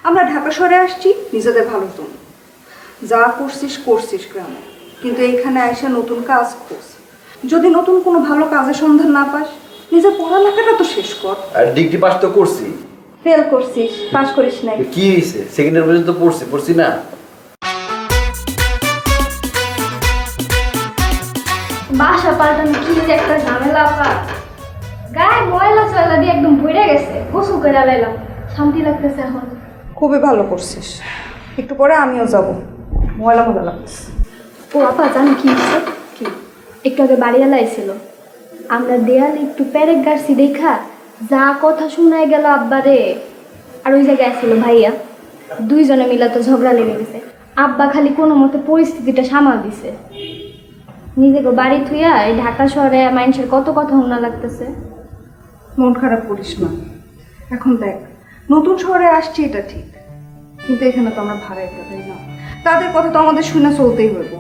আমরা ঢাকা শহরে আসছি নিজেদের ভালোর জন্য। যা করছিস করছিস গ্রামে, কিন্তু এইখানে এসে নতুন কাজ খোঁজ। যদি নতুন কোনো ভালো কাজের সন্ধান না পাস, নিজের পড়ালেখাটা তো শেষ কর। আর ডিগ্রি পাস তো করছি। ফেল করছিস, পাস করিস নাই। কি হয়েছে? সেকেন্ড ইয়ার পর্যন্ত পড়ছি না? বাসা পাল্টানো কি যে একটা ঝামেলা আপা, গায়ে ময়লা চয়লা দিয়ে একদম ভরে গেছে। গোসল করে লাইলাম, শান্তি লাগতেছে এখন। খুবই ভালো করছিস, একটু পরে আমিও যাব। ময়লা ময়লা লাগছে। ও আপা জানি কি হচ্ছে? কি? একটু আগে বাড়িওয়ালা এসেছিল, আমরা দেয়ালে একটু প্যারেক গাড়ছি দেখা যা কথা শোনায় গেল আব্বারে। আর ওই জায়গায় আসছিল ভাইয়া, দুইজনে মিলে তো ঝগড়া লেগে গেছে। আব্বা খালি কোনো মতে পরিস্থিতিটা সামাল দিছে। নিজেকে বাড়ি থুইয়া এই ঢাকা শহরে মানুষের কত কথা শোনা লাগতেছে। মন খারাপ করিস না। এখন দেখ, নতুন শহরে আসছি এটা ঠিক, কিন্তু এখানে তো আমরা ভাড়াই তাই না। তাদের কথা তো আমাদের শুনে চলতেই হইব।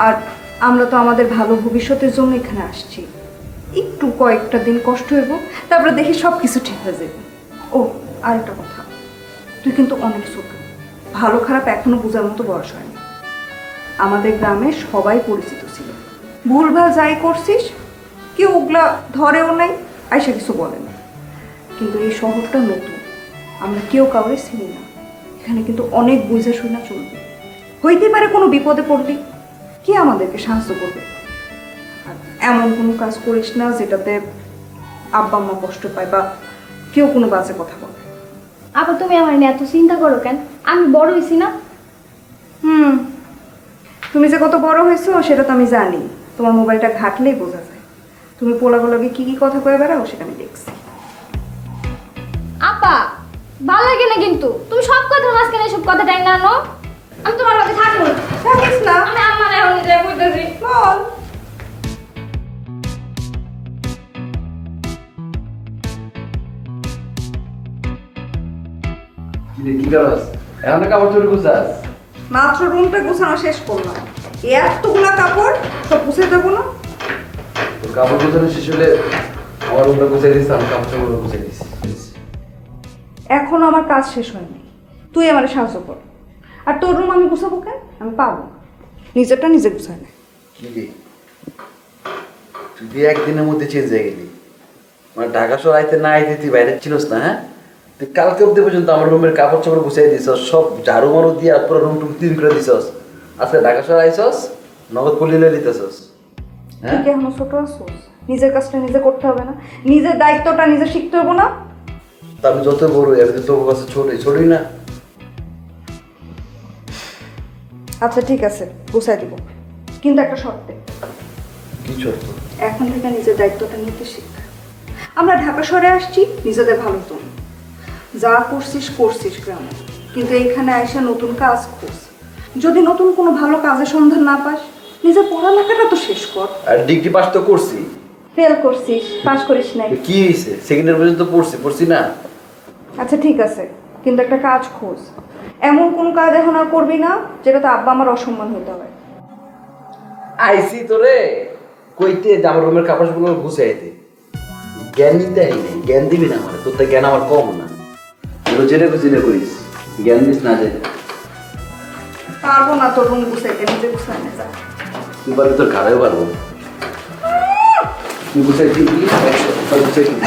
আর আমরা তো আমাদের ভালো ভবিষ্যতের জন্য এখানে আসছি। একটু কয়েকটা দিন কষ্ট হইব, তারপরে দেখি সব কিছু ঠিক হয়ে যাবে। ও আরেকটা কথা, তুই কিন্তু অনেক ছোট, ভালো খারাপ এখনো বোঝার মতো বয়স হয়নি। আমাদের গ্রামে সবাই পরিচিত ছিল, ভুলভাল যাই করছিস কেউ ওগুলা ধরেও নাই, আইসা কিছু বলে না। কিন্তু এই শহরটা নতুন, আমরা কেউ কাউরে চিনি না। এখানে কিন্তু অনেক বুঝে শুনে চলবে। হইতে পারে কোনো বিপদে পড়লি কে আমাদেরকে সাহায্য করবে। আর এমন কোনো কাজ করিস না যেটাতে আব্বা আম্মা কষ্ট পায় বা কেউ কোনো বাজে কথা বলে। আবার তুমি আমার নিয়ে এত চিন্তা করো কেন? আমি বড় হয়েছি না? তুমি যে কত বড় হয়েছো সেটা তো আমি জানি, তোমার মোবাইলটা ঘাটলেই বোঝা যায়। তুমি পোলাগুলোকে কি কি কথা কয়ে বেড়াও সেটা আমি দেখছি। আপা ভালো লাগে না কিন্তু, তুমি সব কথার মাঝখানে সব কথা টাই না আনো। আমি তোমার লগে থাকবো না। থাকিস না। আমি আমার এখন নিজে বুঝতেছি। বল। কি করস? এখন কাপড় চোপড় গুছাস? মাত্র রুমটা গুছানো শেষ করলাম, এতগুলা কাপড় সব গুছিয়ে দেবো না? তোর কাপড় গুছানো শেষ হলে আমার রুমটা গুছাই দিস, আমি কাপড় চোপড় গুছাই দিস। এখনো আমার কাজ শেষ হয়নি, তুই আমার সাহায্য কর। আর তোর রুম আমি গুছাবো কেন? আমি পাবো না, নিজেরটা নিজে গুছাই না। কি রে, তুই একদিনের মধ্যে চেঞ্জ হয়ে গেলি। মানে ঢাকা শহর আইতে না আইতে তুই বাইরে ছিলস না? হ্যাঁ, তুই কালকে অব্দি পর্যন্ত আমার রুমের কাপড় চোপড় গুছাই দিছস, সব ঝাড়ু মারু দিয়ে পুরো রুম টুম ক্লিন করে দিছস। আজকে ঢাকা শহর আইছস, নগদ পল্লী লয়ে দিতেছস। হ্যাঁ, তুই কি এখনো ছোট আছোস? নিজের কাজটা নিজে করতে হবে না? নিজের দায়িত্বটা নিজে শিখতে হবে না? তা আমি যত বড় আমি তো তোর কাছে ছোটই না। আচ্ছা ঠিক আছে, গুছাই দিব, কিন্তু একটা শর্তে। কি শর্ত? এখন থেকে নিজের দায়িত্বটা নিতে শিখ। আমরা ঢাকা শহরে আসছি নিজেদের ভালোর জন্য। যা করছিস করছিস গ্রামে, কিন্তু এইখানে এসে নতুন কাজ খোঁজ। যদি নতুন কোনো ভালো কাজের সন্ধান না পাস, নিজের পড়ালেখাটা তো শেষ কর। আর ডিগ্রি পাস তো করছি। ফেল করছিস, পাস করিস নাই। কি হয়েছে? সেকেন্ড ইয়ার পর্যন্ত পড়ছি না? আচ্ছা ঠিক আছে, কিন্তু একটা কাজ খোঁজ। এমন কোনো কাজ এখন আর করবি না যেটাতে আব্বা আমার অসম্মান হতে হয়। আইসি তোরে কইতে যে আমার রুমের কাপড়গুলো গুছাইতে, জ্ঞান নিতে আই নাই। জ্ঞান দিবি না আমার, তোর তো জ্ঞান আমার কম না। যেটা খুঁজিলে করিস, জ্ঞান দিস না যে। পারবো না তোর রুম গুছাইতে, নিজে গুছাই না যা। তুই পারবি, তোর ঘাড়েও পারবো। তুই গুছাই দিবি, গুছাই দিবি।